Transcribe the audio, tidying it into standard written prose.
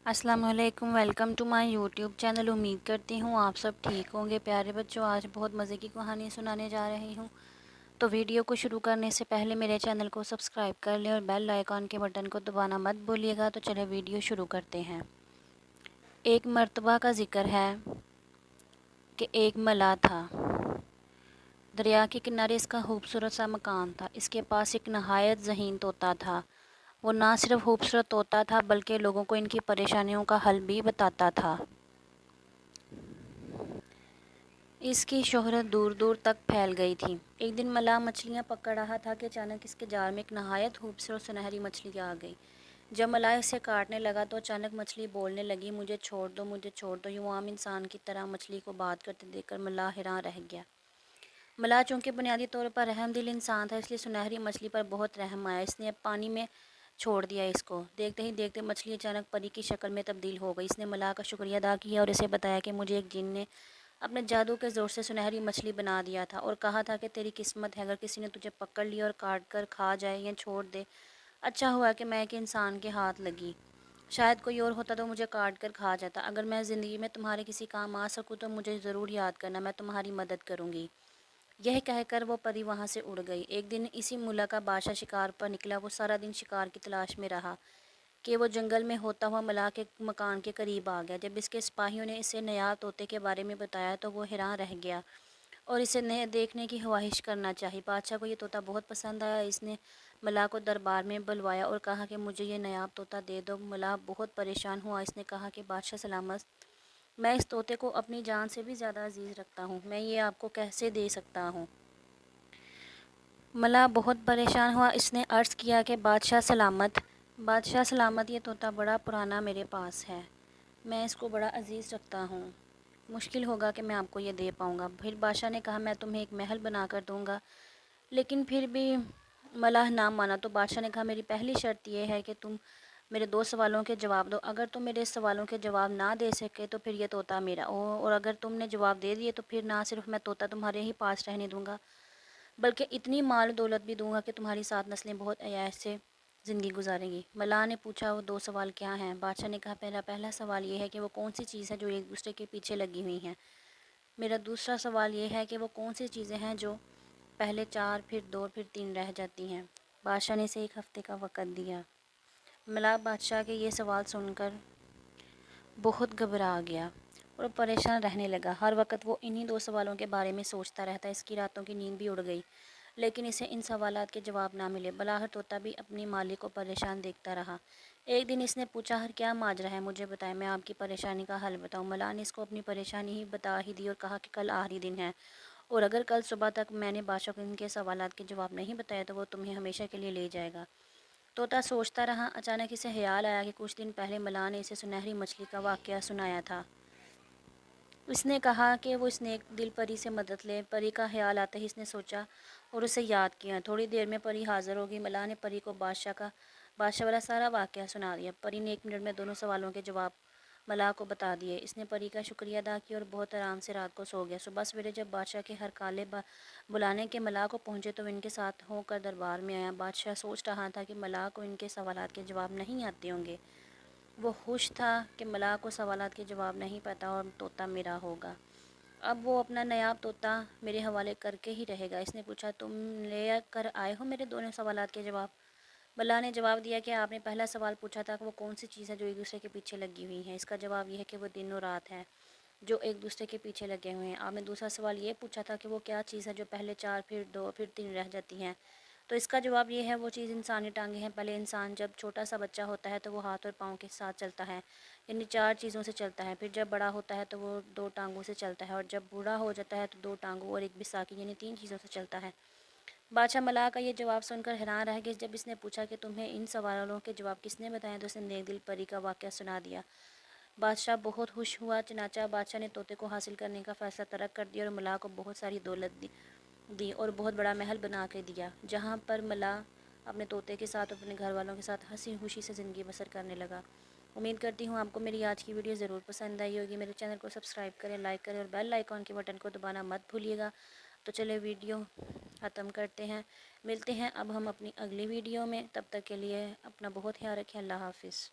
अस्सलाम वालेकुम। Welcome to my YouTube channel. उम्मीद करती हूँ आप सब ठीक होंगे। प्यारे बच्चों, आज बहुत मज़े की कहानी सुनाने जा रही हूँ। तो वीडियो को शुरू करने से पहले मेरे चैनल को सब्सक्राइब कर लें और बेल आइकॉन के बटन को दबाना मत भूलिएगा। तो चलिए वीडियो शुरू करते हैं। एक मर्तबा का जिक्र है कि एक मलाह था। दरिया के किनारे इसका खूबसूरत सा मकान था। इसके पास एक नहायत ज़हीन तोता था। वो ना सिर्फ खूबसूरत तोता था बल्कि लोगों को इनकी परेशानियों का हल भी बताता था। इसकी शोहरत दूर दूर तक फैल गई थी। एक दिन मलाह मछलियाँ पकड़ रहा था कि अचानक इसके जाल में एक नहायत खूबसूरत सुनहरी मछली आ गई। जब मलाह इसे काटने लगा तो अचानक मछली बोलने लगी, मुझे छोड़ दो, मुझे छोड़ दो। यूँ आम इंसान की तरह मछली को बात करते देखकर मलाह हैरान रह गया। मलाह चूँकि बुनियादी तौर पर रहमदिल इंसान था, इसलिए सुनहरी मछली पर बहुत रहम आया। इसने अब पानी में छोड़ दिया इसको। देखते ही देखते मछली अचानक परी की शक्ल में तब्दील हो गई। इसने मलाह का शुक्रिया अदा किया और इसे बताया कि मुझे एक जिन ने अपने जादू के ज़ोर से सुनहरी मछली बना दिया था और कहा था कि तेरी किस्मत है, अगर किसी ने तुझे पकड़ लिया और काट कर खा जाए या छोड़ दे। अच्छा हुआ कि मैं एक इंसान के हाथ लगी। शायद कोई और होता तो मुझे काट कर खा जाता। अगर मैं ज़िंदगी में तुम्हारे किसी काम आ सकूँ तो मुझे ज़रूर याद करना, मैं तुम्हारी मदद करूँगी। यह कहकर वो परी वहाँ से उड़ गई। एक दिन इसी मुल्ला का बादशाह शिकार पर निकला। वो सारा दिन शिकार की तलाश में रहा कि वो जंगल में होता हुआ मलाह के मकान के करीब आ गया। जब इसके सिपाहियों ने इसे नायाब तोते के बारे में बताया तो वो हैरान रह गया और इसे नए देखने की ख्वाहिश करना चाहिए। बादशाह को ये तोता बहुत पसंद आया। इसने मलाह को दरबार में बुलवाया और कहा कि मुझे ये नायाब तोता दे दो। मलाह बहुत परेशान हुआ। इसने कहा कि बादशाह सलामत, मैं इस तोते को अपनी जान से भी ज़्यादा अजीज़ रखता हूँ, मैं ये आपको कैसे दे सकता हूँ। मलाह बहुत परेशान हुआ। इसने अर्ज़ किया कि बादशाह सलामत, बादशाह सलामत, ये तोता बड़ा पुराना मेरे पास है, मैं इसको बड़ा अजीज़ रखता हूँ, मुश्किल होगा कि मैं आपको ये दे पाऊँगा। फिर बादशाह ने कहा, मैं तुम्हें एक महल बना कर दूँगा। लेकिन फिर भी मलाह ना माना। तो बादशाह ने कहा, मेरी पहली शर्त यह है कि तुम मेरे 2 सवालों के जवाब दो। अगर तुम मेरे सवालों के जवाब ना दे सके तो फिर ये तोता मेरा और अगर तुमने जवाब दे दिए तो फिर ना सिर्फ मैं तोता तुम्हारे ही पास रहने दूँगा बल्कि इतनी माल दौलत भी दूंगा कि तुम्हारी 7 नस्लें बहुत अय्याश से ज़िंदगी गुजारेंगी। मलाह ने पूछा, वो 2 सवाल क्या हैं? बादशाह ने कहा, पहला सवाल ये है कि वो कौन सी चीज़ है जो एक दूसरे के पीछे लगी हुई हैं। मेरा दूसरा सवाल ये है कि वो कौन सी चीज़ें हैं जो पहले 4 फिर 2 फिर 3 रह जाती हैं। बादशाह ने इसे 1 हफ्ते का वक़्त दिया। मलाह बादशाह के ये सवाल सुनकर बहुत घबरा गया और परेशान रहने लगा। हर वक्त वो इन्हीं 2 सवालों के बारे में सोचता रहता। इसकी रातों की नींद भी उड़ गई, लेकिन इसे इन सवालात के जवाब ना मिले। बलाहर तोता भी अपनी मालिक को परेशान देखता रहा। एक दिन इसने पूछा, हर क्या माजरा है, मुझे बताएं, मैं आपकी परेशानी का हल बताऊं। मलाह ने इसको अपनी परेशानी ही बता ही दी और कहा कि कल आखिरी दिन है और अगर कल सुबह तक मैंने बादशाह को इनके सवालात के जवाब नहीं बताया तो वो तुम्हें हमेशा के लिए ले जाएगा। तोता सोचता रहा। अचानक इसे ख्याल आया कि कुछ दिन पहले मलाह ने इसे सुनहरी मछली का वाक़या सुनाया था। उसने कहा कि वो स्नेक दिल परी से मदद ले। परी का ख्याल आते ही इसने सोचा और उसे याद किया। थोड़ी देर में परी हाजिर होगी। मलाह ने परी को बादशाह वाला सारा वाक़या सुना दिया। परी ने 1 मिनट में दोनों सवालों के जवाब मलाह को बता दिए। इसने परी का शुक्रिया अदा किया और बहुत आराम से रात को सो गया। सुबह सवेरे जब बादशाह के हर काले बुलाने के मलाह को पहुँचे तो इनके साथ होकर दरबार में आया। बादशाह सोच रहा था कि मलाह को इनके सवालात के जवाब नहीं आते होंगे। वो खुश था कि मलाह को सवालात के जवाब नहीं पता और तोता मेरा होगा। अब वो अपना नायाब तोता मेरे हवाले करके ही रहेगा। इसने पूछा, तुम ले कर आए हो मेरे दोनों सवालात के जवाब? मलाह ने जवाब दिया कि आपने पहला सवाल पूछा था कि वो कौन सी चीज़ है जो एक दूसरे के पीछे लगी हुई है। इसका जवाब ये है कि वो दिन और रात है जो एक दूसरे के पीछे लगे हुए हैं। आपने दूसरा सवाल ये पूछा था कि वो क्या चीज़ है जो पहले 4 फिर 2 फिर 3 रह जाती हैं। तो इसका जवाब ये है, वो चीज़ इंसानी टांगें हैं। पहले इंसान जब छोटा सा बच्चा होता है तो वो हाथ और पाँव के साथ चलता है, यानी 4 चीज़ों से चलता है। फिर जब बड़ा होता है तो वो 2 टांगों से चलता है और जब बूढ़ा हो जाता है तो 2 टांगों और एक बिसाकी यानी 3 चीज़ों से चलता है। बादशाह मलाह का ये जवाब सुनकर हैरान रह गया। जब इसने पूछा कि तुम्हें इन सवालों के जवाब किसने बताए तो उसने नेक दिल परी का वाक़या सुना दिया। बादशाह बहुत खुश हुआ। चनाचा बादशाह ने तोते को हासिल करने का फ़ैसला तर्क कर दिया और मलाह को बहुत सारी दौलत दी और बहुत बड़ा महल बना के दिया, जहाँ पर मलाह अपने तोते के साथ अपने घर वालों के साथ हंसी खुशी से ज़िंदगी बसर करने लगा। उम्मीद करती हूँ आपको मेरी आज की वीडियो ज़रूर पसंद आई होगी। मेरे चैनल को सब्सक्राइब करें, लाइक करें और बेल आइकॉन के बटन को दबाना मत भूलिएगा। तो चलिए वीडियो ख़त्म करते हैं। मिलते हैं अब हम अपनी अगली वीडियो में। तब तक के लिए अपना बहुत ख्याल रखें। अल्लाह हाफिज़।